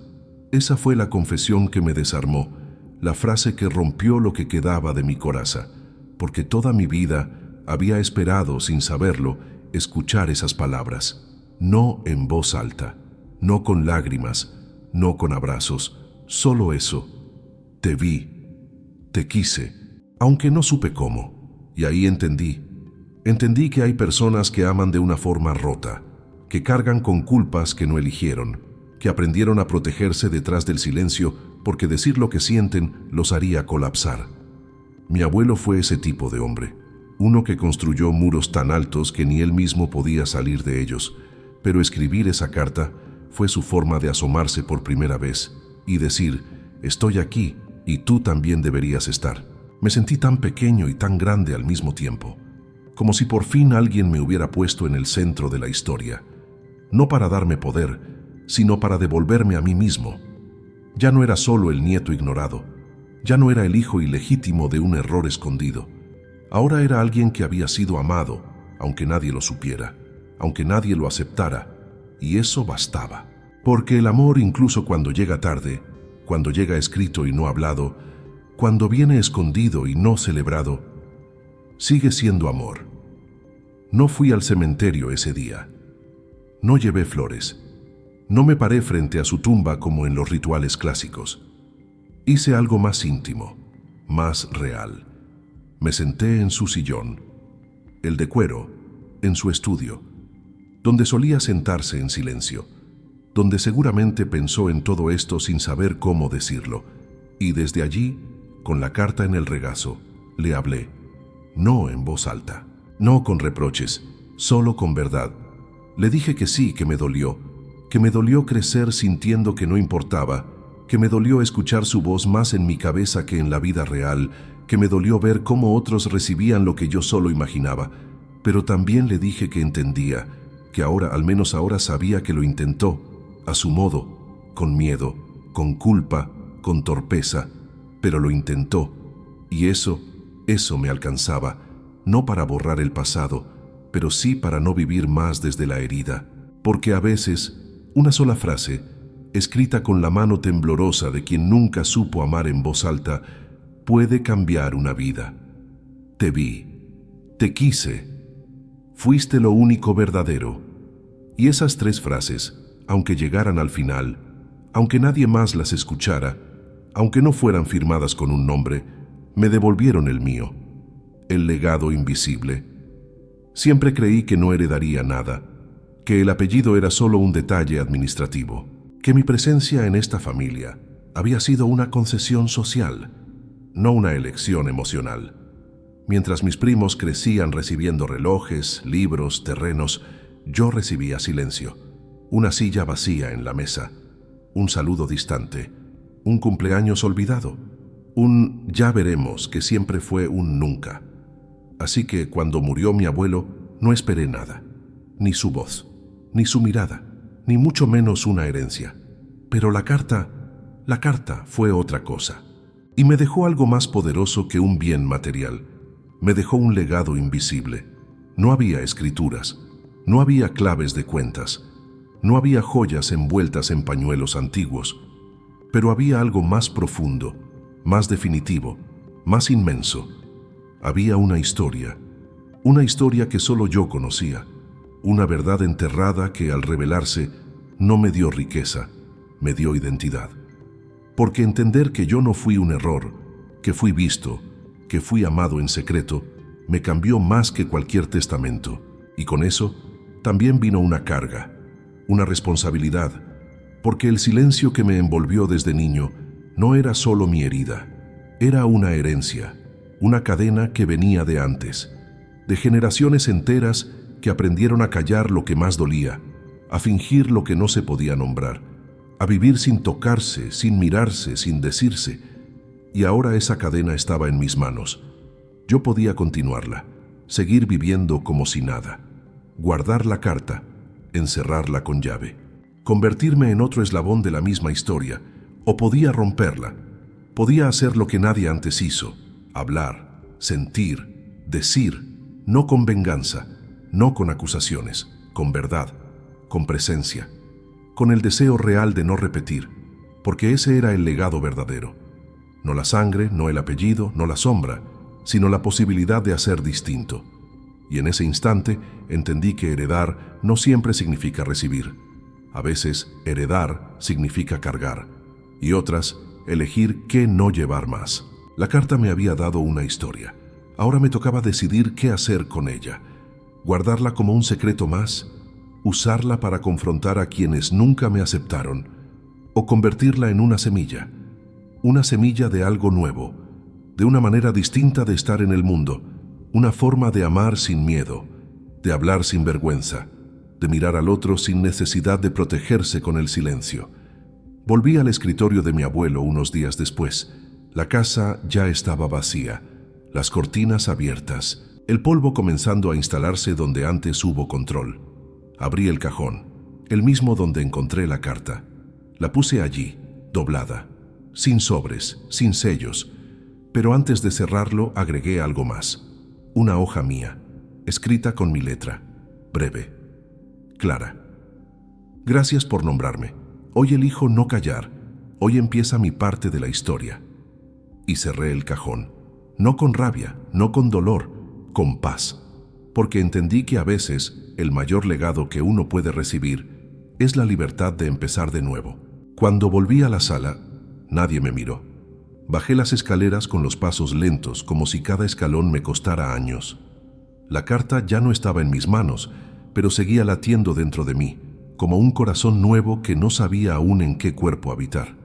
Esa fue la confesión que me desarmó, la frase que rompió lo que quedaba de mi coraza, porque toda mi vida había esperado, sin saberlo, escuchar esas palabras, no en voz alta, no con lágrimas, no con abrazos, solo eso: te vi, te quise, aunque no supe cómo. Y ahí entendí que hay personas que aman de una forma rota, que cargan con culpas que no eligieron, que aprendieron a protegerse detrás del silencio porque decir lo que sienten los haría colapsar. Mi abuelo fue ese tipo de hombre, uno que construyó muros tan altos que ni él mismo podía salir de ellos, pero escribir esa carta fue su forma de asomarse por primera vez y decir: estoy aquí y tú también deberías estar. Me sentí tan pequeño y tan grande al mismo tiempo, como si por fin alguien me hubiera puesto en el centro de la historia, no para darme poder, sino para devolverme a mí mismo. Ya no era solo el nieto ignorado, ya no era el hijo ilegítimo de un error escondido. Ahora era alguien que había sido amado, aunque nadie lo supiera, aunque nadie lo aceptara, y eso bastaba. Porque el amor, incluso cuando llega tarde, cuando llega escrito y no hablado, cuando viene escondido y no celebrado, sigue siendo amor. No fui al cementerio ese día. No llevé flores. No me paré frente a su tumba como en los rituales clásicos. Hice algo más íntimo, más real. Me senté en su sillón, el de cuero, en su estudio, donde solía sentarse en silencio, donde seguramente pensó en todo esto sin saber cómo decirlo, y desde allí, con la carta en el regazo, le hablé, no en voz alta, no con reproches, solo con verdad. Le dije que sí, que me dolió crecer sintiendo que no importaba, que me dolió escuchar su voz más en mi cabeza que en la vida real, que me dolió ver cómo otros recibían lo que yo solo imaginaba, pero también le dije que entendía, que ahora, al menos ahora, sabía que lo intentó, a su modo, con miedo, con culpa, con torpeza, pero lo intentó, y eso me alcanzaba, no para borrar el pasado, pero sí para no vivir más desde la herida, porque a veces una sola frase, escrita con la mano temblorosa de quien nunca supo amar en voz alta, puede cambiar una vida. Te vi, te quise, fuiste lo único verdadero. Y esas 3 frases, aunque llegaran al final, aunque nadie más las escuchara, aunque no fueran firmadas con un nombre, me devolvieron el mío, el legado invisible. Siempre creí que no heredaría nada, que el apellido era solo un detalle administrativo, que mi presencia en esta familia había sido una concesión social, no una elección emocional. Mientras mis primos crecían recibiendo relojes, libros, terrenos, yo recibía silencio, una silla vacía en la mesa, un saludo distante, un cumpleaños olvidado, un ya veremos que siempre fue un nunca. Así que cuando murió mi abuelo, no esperé nada, ni su voz, ni su mirada, ni mucho menos una herencia. Pero la carta fue otra cosa, y me dejó algo más poderoso que un bien material. Me dejó un legado invisible. No había escrituras, no había claves de cuentas, no había joyas envueltas en pañuelos antiguos, pero había algo más profundo, más definitivo, más inmenso. Había una historia que solo yo conocía, una verdad enterrada que al revelarse no me dio riqueza, me dio identidad. Porque entender que yo no fui un error, que fui visto, que fui amado en secreto, me cambió más que cualquier testamento. Y con eso también vino una carga, una responsabilidad, porque el silencio que me envolvió desde niño no era solo mi herida, era una herencia, una cadena que venía de antes, de generaciones enteras que aprendieron a callar lo que más dolía, a fingir lo que no se podía nombrar, a vivir sin tocarse, sin mirarse, sin decirse. Y ahora esa cadena estaba en mis manos. Yo podía continuarla, seguir viviendo como si nada, guardar la carta, encerrarla con llave, convertirme en otro eslabón de la misma historia, o podía romperla. Podía hacer lo que nadie antes hizo, hablar, sentir, decir, no con venganza, no con acusaciones, con verdad, con presencia, con el deseo real de no repetir, porque ese era el legado verdadero. No la sangre, no el apellido, no la sombra, sino la posibilidad de hacer distinto. Y en ese instante entendí que heredar no siempre significa recibir. A veces heredar significa cargar, y otras elegir qué no llevar más. La carta me había dado una historia. Ahora me tocaba decidir qué hacer con ella. Guardarla como un secreto más, usarla para confrontar a quienes nunca me aceptaron, o convertirla en una semilla de algo nuevo, de una manera distinta de estar en el mundo, una forma de amar sin miedo, de hablar sin vergüenza, de mirar al otro sin necesidad de protegerse con el silencio. Volví al escritorio de mi abuelo unos días después. La casa ya estaba vacía, las cortinas abiertas, el polvo comenzando a instalarse donde antes hubo control. Abrí el cajón, el mismo donde encontré la carta. La puse allí, doblada, sin sobres, sin sellos, pero antes de cerrarlo agregué algo más. Una hoja mía, escrita con mi letra, breve, clara. Gracias por nombrarme. Hoy elijo no callar. Hoy empieza mi parte de la historia. Y cerré el cajón, no con rabia, no con dolor, con paz, porque entendí que a veces el mayor legado que uno puede recibir es la libertad de empezar de nuevo. Cuando volví a la sala, nadie me miró. Bajé las escaleras con los pasos lentos, como si cada escalón me costara años. La carta ya no estaba en mis manos, pero seguía latiendo dentro de mí, como un corazón nuevo que no sabía aún en qué cuerpo habitar.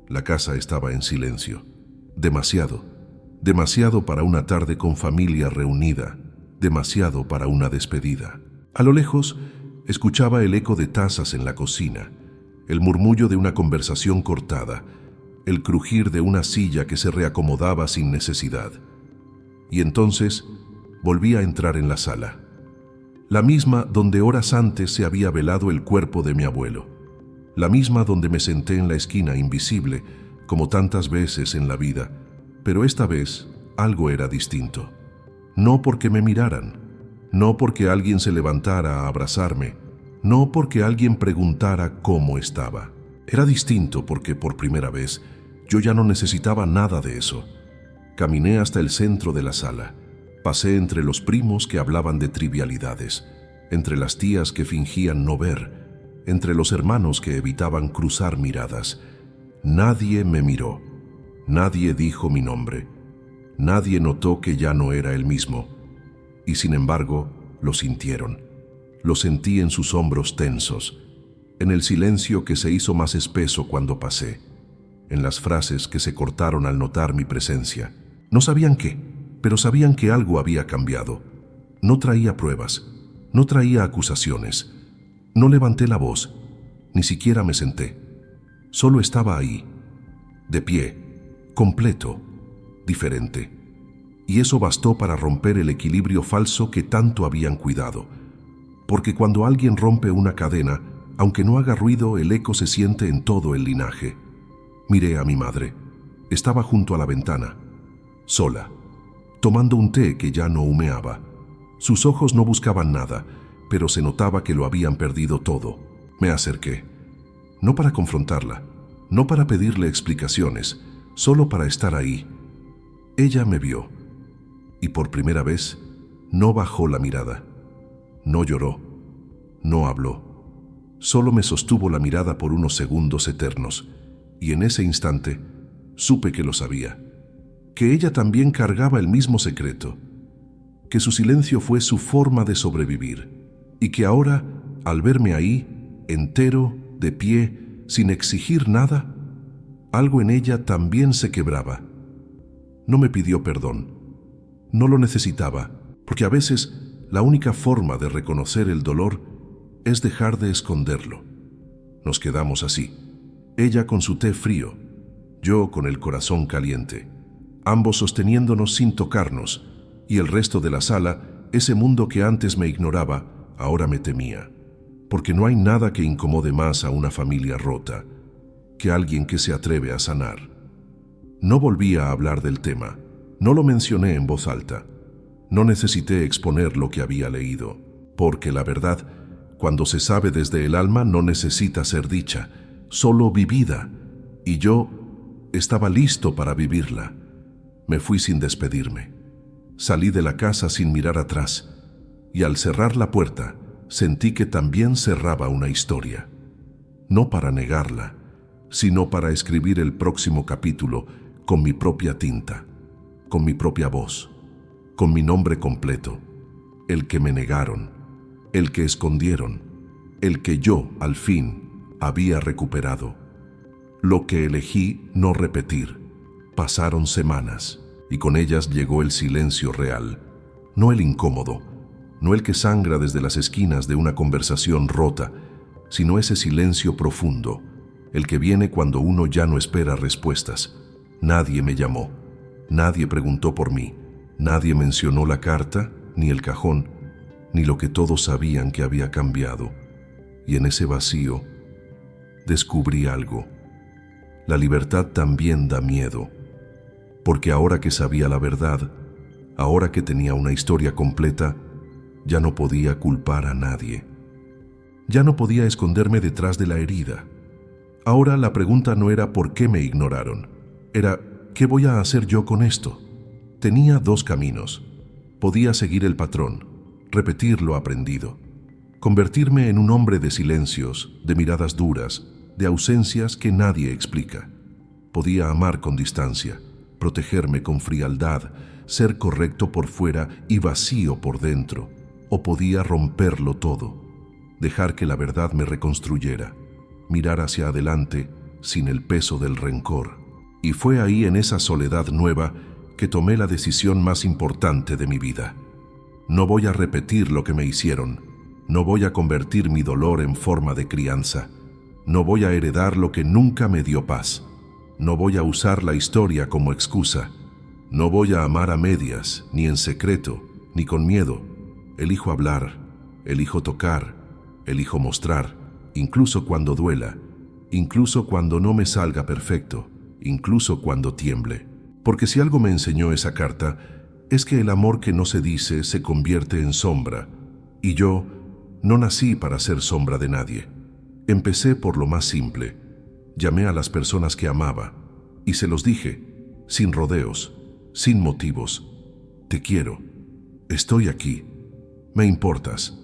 La casa estaba en silencio. Demasiado para una tarde con familia reunida, demasiado para una despedida. A lo lejos, escuchaba el eco de tazas en la cocina, el murmullo de una conversación cortada, el crujir de una silla que se reacomodaba sin necesidad. Y entonces volví a entrar en la sala, la misma donde horas antes se había velado el cuerpo de mi abuelo, la misma donde me senté en la esquina invisible, como tantas veces en la vida, pero esta vez algo era distinto. No porque me miraran, no porque alguien se levantara a abrazarme, no porque alguien preguntara cómo estaba. Era distinto porque por primera vez yo ya no necesitaba nada de eso. Caminé hasta el centro de la sala. Pasé entre los primos que hablaban de trivialidades, entre las tías que fingían no ver, entre los hermanos que evitaban cruzar miradas. Nadie me miró, nadie dijo mi nombre, nadie notó que ya no era el mismo. Y sin embargo, lo sintieron. Lo sentí en sus hombros tensos, en el silencio que se hizo más espeso cuando pasé, en las frases que se cortaron al notar mi presencia. No sabían qué, pero sabían que algo había cambiado. No traía pruebas, no traía acusaciones. No levanté la voz, ni siquiera me senté. Solo estaba ahí, de pie, completo, diferente. Y eso bastó para romper el equilibrio falso que tanto habían cuidado. Porque cuando alguien rompe una cadena, aunque no haga ruido, el eco se siente en todo el linaje. Miré a mi madre. Estaba junto a la ventana, sola, tomando un té que ya no humeaba. Sus ojos no buscaban nada, pero se notaba que lo habían perdido todo. Me acerqué, no para confrontarla, no para pedirle explicaciones, solo para estar ahí. Ella me vio, y por primera vez no bajó la mirada. No lloró, no habló. Solo me sostuvo la mirada por unos segundos eternos, y en ese instante supe que lo sabía, que ella también cargaba el mismo secreto, que su silencio fue su forma de sobrevivir, y que ahora, al verme ahí, entero, de pie, sin exigir nada, algo en ella también se quebraba. No me pidió perdón, no lo necesitaba, porque a veces la única forma de reconocer el dolor es dejar de esconderlo. Nos quedamos así, ella con su té frío, yo con el corazón caliente, ambos sosteniéndonos sin tocarnos, y el resto de la sala, ese mundo que antes me ignoraba, ahora me temía, porque no hay nada que incomode más a una familia rota que alguien que se atreve a sanar. No volví a hablar del tema, no lo mencioné en voz alta, no necesité exponer lo que había leído, porque la verdad, cuando se sabe desde el alma, no necesita ser dicha, solo vivida, y yo estaba listo para vivirla. Me fui sin despedirme. Salí de la casa sin mirar atrás, y al cerrar la puerta, sentí que también cerraba una historia. No para negarla, sino para escribir el próximo capítulo con mi propia tinta, con mi propia voz, con mi nombre completo, el que me negaron, el que escondieron, el que yo, al fin, había recuperado. Lo que elegí no repetir. Pasaron semanas, y con ellas llegó el silencio real, no el incómodo, no el que sangra desde las esquinas de una conversación rota, sino ese silencio profundo, el que viene cuando uno ya no espera respuestas. Nadie me llamó, nadie preguntó por mí, nadie mencionó la carta, ni el cajón, ni lo que todos sabían que había cambiado. Y en ese vacío descubrí algo. La libertad también da miedo, porque ahora que sabía la verdad, ahora que tenía una historia completa, ya no podía culpar a nadie. Ya no podía esconderme detrás de la herida. Ahora la pregunta no era por qué me ignoraron, era ¿qué voy a hacer yo con esto? Tenía dos caminos. Podía seguir el patrón, repetir lo aprendido, convertirme en un hombre de silencios, de miradas duras, de ausencias que nadie explica. Podía amar con distancia, protegerme con frialdad, ser correcto por fuera y vacío por dentro, o podía romperlo todo, dejar que la verdad me reconstruyera, mirar hacia adelante sin el peso del rencor. Y fue ahí, en esa soledad nueva, que tomé la decisión más importante de mi vida. No voy a repetir lo que me hicieron, no voy a convertir mi dolor en forma de crianza, no voy a heredar lo que nunca me dio paz, no voy a usar la historia como excusa, no voy a amar a medias, ni en secreto, ni con miedo. Elijo hablar, elijo tocar, elijo mostrar, incluso cuando duela, incluso cuando no me salga perfecto, incluso cuando tiemble. Porque si algo me enseñó esa carta, es que el amor que no se dice se convierte en sombra, y yo no nací para ser sombra de nadie. Empecé por lo más simple. Llamé a las personas que amaba, y se los dije, sin rodeos, sin motivos. Te quiero, estoy aquí, me importas.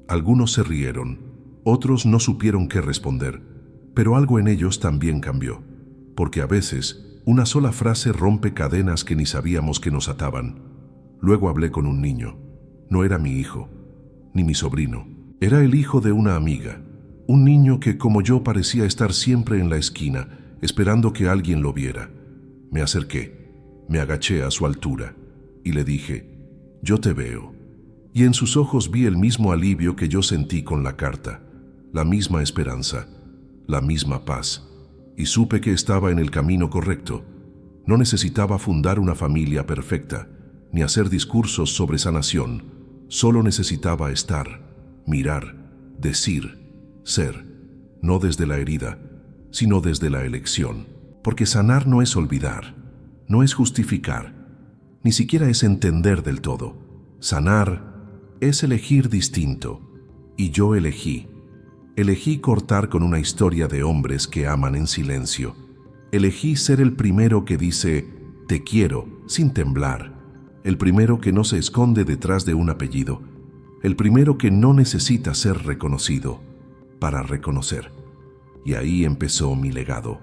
Algunos se rieron, otros no supieron qué responder, pero algo en ellos también cambió, porque a veces una sola frase rompe cadenas que ni sabíamos que nos ataban. Luego hablé con un niño. No era mi hijo, ni mi sobrino. Era el hijo de una amiga. Un niño que, como yo, parecía estar siempre en la esquina, esperando que alguien lo viera. Me acerqué, me agaché a su altura y le dije, «Yo te veo». Y en sus ojos vi el mismo alivio que yo sentí con la carta, la misma esperanza, la misma paz. Y supe que estaba en el camino correcto. No necesitaba fundar una familia perfecta, ni hacer discursos sobre sanación. Solo necesitaba estar, mirar, decir, ser, no desde la herida, sino desde la elección. Porque sanar no es olvidar, no es justificar, ni siquiera es entender del todo. Sanar es elegir distinto. Y yo elegí. Elegí cortar con una historia de hombres que aman en silencio. Elegí ser el primero que dice, te quiero, sin temblar. El primero que no se esconde detrás de un apellido. El primero que no necesita ser reconocido para reconocer. Y ahí empezó mi legado.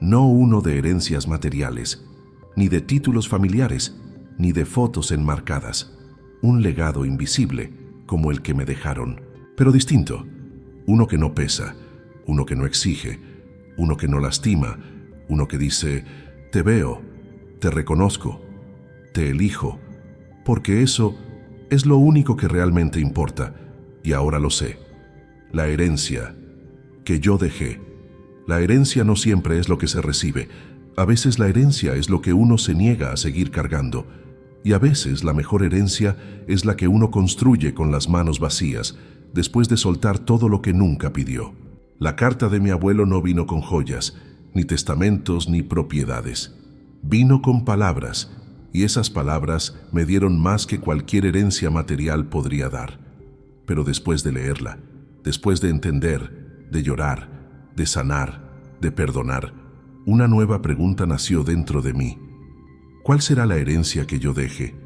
No uno de herencias materiales, ni de títulos familiares, ni de fotos enmarcadas. Un legado invisible, como el que me dejaron, pero distinto. Uno que no pesa, uno que no exige, uno que no lastima, uno que dice, te veo, te reconozco, te elijo, porque eso es lo único que realmente importa, y ahora lo sé. La herencia que yo dejé. La herencia no siempre es lo que se recibe. A veces la herencia es lo que uno se niega a seguir cargando. Y a veces la mejor herencia es la que uno construye con las manos vacías, después de soltar todo lo que nunca pidió. La carta de mi abuelo no vino con joyas, ni testamentos, ni propiedades. Vino con palabras, y esas palabras me dieron más que cualquier herencia material podría dar. Pero después de leerla, después de entender, de llorar, de sanar, de perdonar, una nueva pregunta nació dentro de mí. ¿Cuál será la herencia que yo deje?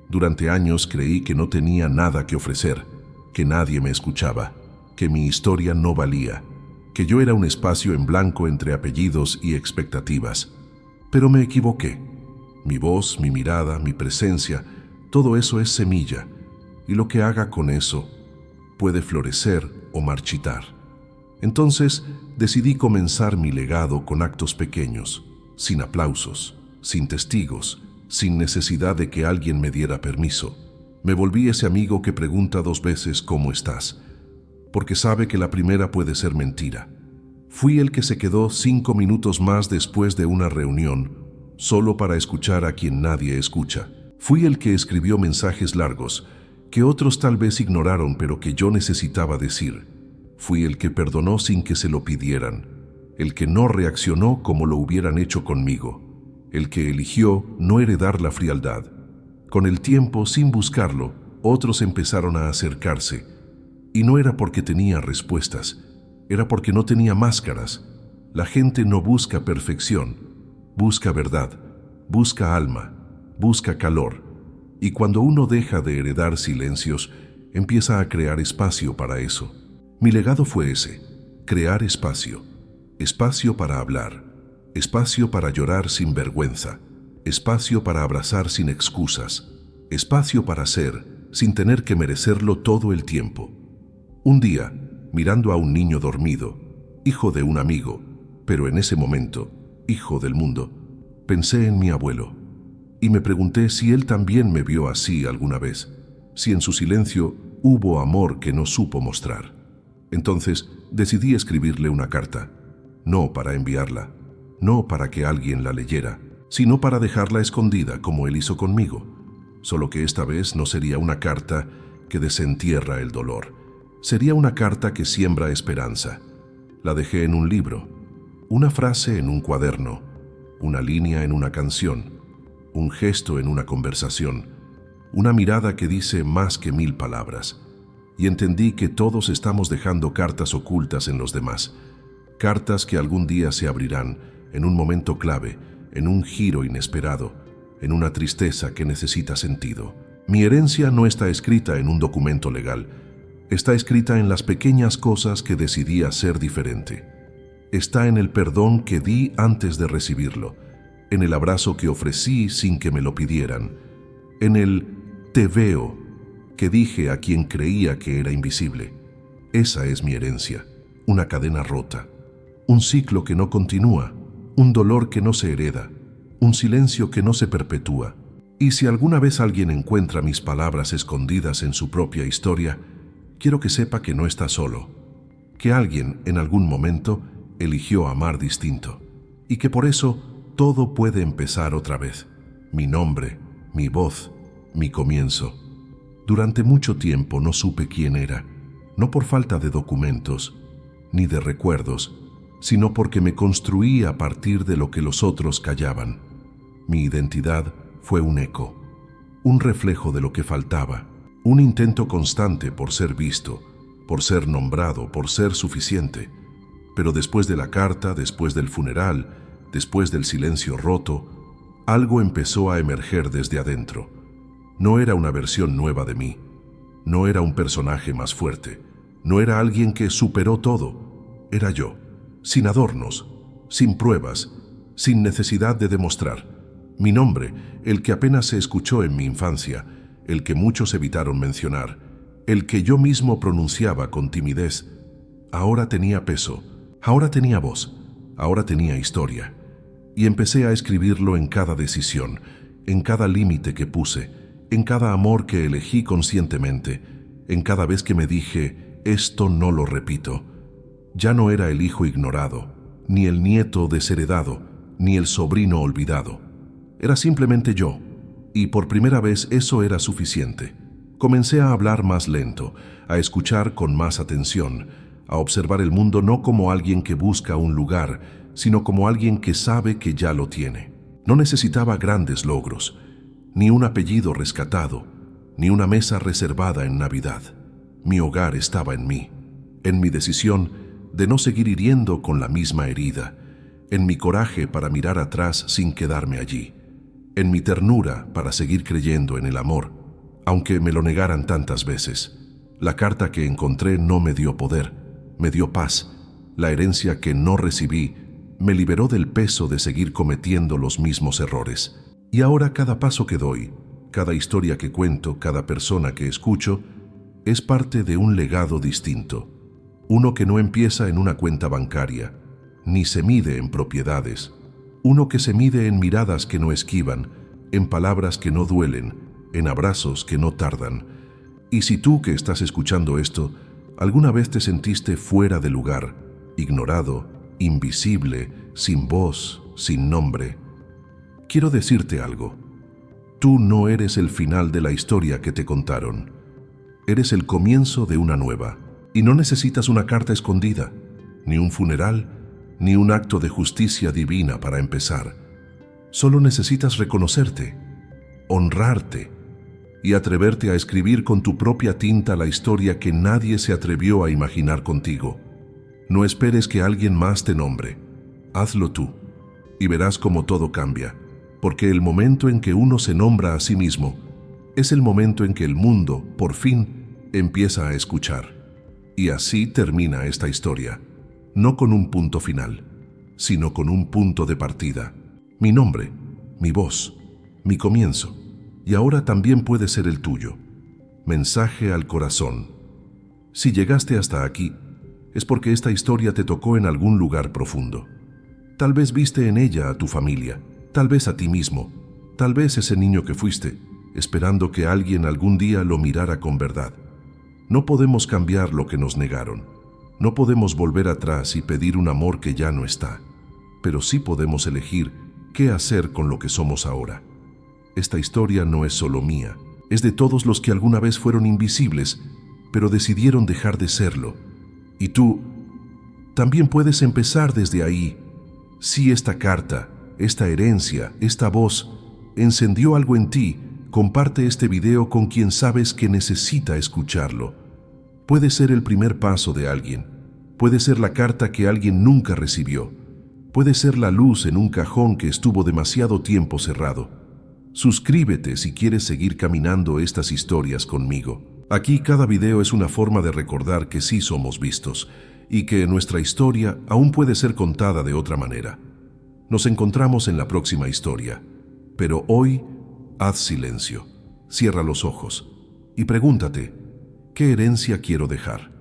Durante años creí que no tenía nada que ofrecer, que nadie me escuchaba, que mi historia no valía, que yo era un espacio en blanco entre apellidos y expectativas. Pero me equivoqué. Mi voz, mi mirada, mi presencia, todo eso es semilla, y lo que haga con eso puede florecer o marchitar. Entonces decidí comenzar mi legado con actos pequeños, sin aplausos, sin testigos, sin necesidad de que alguien me diera permiso. Me volví ese amigo que pregunta 2 veces ¿cómo estás?, porque sabe que la primera puede ser mentira. Fui el que se quedó 5 minutos más después de una reunión, solo para escuchar a quien nadie escucha. Fui el que escribió mensajes largos, que otros tal vez ignoraron pero que yo necesitaba decir. Fui el que perdonó sin que se lo pidieran, el que no reaccionó como lo hubieran hecho conmigo, el que eligió no heredar la frialdad. Con el tiempo, sin buscarlo, otros empezaron a acercarse, y no era porque tenía respuestas, era porque no tenía máscaras. La gente no busca perfección, busca verdad, busca alma, busca calor, y cuando uno deja de heredar silencios, empieza a crear espacio para eso. Mi legado fue ese, crear espacio, espacio para hablar, espacio para llorar sin vergüenza, espacio para abrazar sin excusas, espacio para ser sin tener que merecerlo todo el tiempo. Un día, mirando a un niño dormido, hijo de un amigo, pero en ese momento, hijo del mundo, pensé en mi abuelo y me pregunté si él también me vio así alguna vez, si en su silencio hubo amor que no supo mostrar. Entonces decidí escribirle una carta, no para enviarla, no para que alguien la leyera, sino para dejarla escondida como él hizo conmigo, solo que esta vez no sería una carta que desentierra el dolor, sería una carta que siembra esperanza. La dejé en un libro, una frase en un cuaderno, una línea en una canción, un gesto en una conversación, una mirada que dice más que 1000 palabras. Y entendí que todos estamos dejando cartas ocultas en los demás, cartas que algún día se abrirán en un momento clave, en un giro inesperado, en una tristeza que necesita sentido. Mi herencia no está escrita en un documento legal, está escrita en las pequeñas cosas que decidí hacer diferente. Está en el perdón que di antes de recibirlo, en el abrazo que ofrecí sin que me lo pidieran, en el te veo que dije a quien creía que era invisible. Esa es mi herencia, una cadena rota, un ciclo que no continúa, un dolor que no se hereda, un silencio que no se perpetúa. Y si alguna vez alguien encuentra mis palabras escondidas en su propia historia, quiero que sepa que no está solo, que alguien en algún momento eligió amar distinto, y que por eso todo puede empezar otra vez. Mi nombre, mi voz, mi comienzo. Durante mucho tiempo no supe quién era, no por falta de documentos, ni de recuerdos, sino porque me construí a partir de lo que los otros callaban. Mi identidad fue un eco, un reflejo de lo que faltaba, un intento constante por ser visto, por ser nombrado, por ser suficiente. Pero después de la carta, después del funeral, después del silencio roto, algo empezó a emerger desde adentro. No era una versión nueva de mí, no era un personaje más fuerte, no era alguien que superó todo, era yo, sin adornos, sin pruebas, sin necesidad de demostrar. Mi nombre, el que apenas se escuchó en mi infancia, el que muchos evitaron mencionar, el que yo mismo pronunciaba con timidez, ahora tenía peso, ahora tenía voz, ahora tenía historia. Y empecé a escribirlo en cada decisión, en cada límite que puse, en cada amor que elegí conscientemente, en cada vez que me dije, esto no lo repito. Ya no era el hijo ignorado, ni el nieto desheredado, ni el sobrino olvidado. Era simplemente yo, y por primera vez eso era suficiente. Comencé a hablar más lento, a escuchar con más atención, a observar el mundo no como alguien que busca un lugar, sino como alguien que sabe que ya lo tiene. No necesitaba grandes logros, ni un apellido rescatado, ni una mesa reservada en Navidad. Mi hogar estaba en mí, en mi decisión de no seguir hiriendo con la misma herida, en mi coraje para mirar atrás sin quedarme allí, en mi ternura para seguir creyendo en el amor, aunque me lo negaran tantas veces. La carta que encontré no me dio poder, me dio paz. La herencia que no recibí me liberó del peso de seguir cometiendo los mismos errores. Y ahora cada paso que doy, cada historia que cuento, cada persona que escucho, es parte de un legado distinto. Uno que no empieza en una cuenta bancaria, ni se mide en propiedades. Uno que se mide en miradas que no esquivan, en palabras que no duelen, en abrazos que no tardan. Y si tú que estás escuchando esto, alguna vez te sentiste fuera de lugar, ignorado, invisible, sin voz, sin nombre, quiero decirte algo. Tú no eres el final de la historia que te contaron. Eres el comienzo de una nueva. Y no necesitas una carta escondida, ni un funeral, ni un acto de justicia divina para empezar. Solo necesitas reconocerte, honrarte y atreverte a escribir con tu propia tinta la historia que nadie se atrevió a imaginar contigo. No esperes que alguien más te nombre. Hazlo tú y verás cómo todo cambia, porque el momento en que uno se nombra a sí mismo es el momento en que el mundo, por fin, empieza a escuchar. Y así termina esta historia, no con un punto final, sino con un punto de partida. Mi nombre, mi voz, mi comienzo, y ahora también puede ser el tuyo. Mensaje al corazón. Si llegaste hasta aquí, es porque esta historia te tocó en algún lugar profundo. Tal vez viste en ella a tu familia, tal vez a ti mismo, tal vez ese niño que fuiste, esperando que alguien algún día lo mirara con verdad. No podemos cambiar lo que nos negaron. No podemos volver atrás y pedir un amor que ya no está. Pero sí podemos elegir qué hacer con lo que somos ahora. Esta historia no es solo mía, es de todos los que alguna vez fueron invisibles, pero decidieron dejar de serlo. Y tú también puedes empezar desde ahí. Si esta carta, esta herencia, esta voz encendió algo en ti, comparte este video con quien sabes que necesita escucharlo. Puede ser el primer paso de alguien. Puede ser la carta que alguien nunca recibió. Puede ser la luz en un cajón que estuvo demasiado tiempo cerrado. Suscríbete si quieres seguir caminando estas historias conmigo. Aquí cada video es una forma de recordar que sí somos vistos y que nuestra historia aún puede ser contada de otra manera. Nos encontramos en la próxima historia, pero hoy haz silencio, cierra los ojos y pregúntate, ¿qué herencia quiero dejar?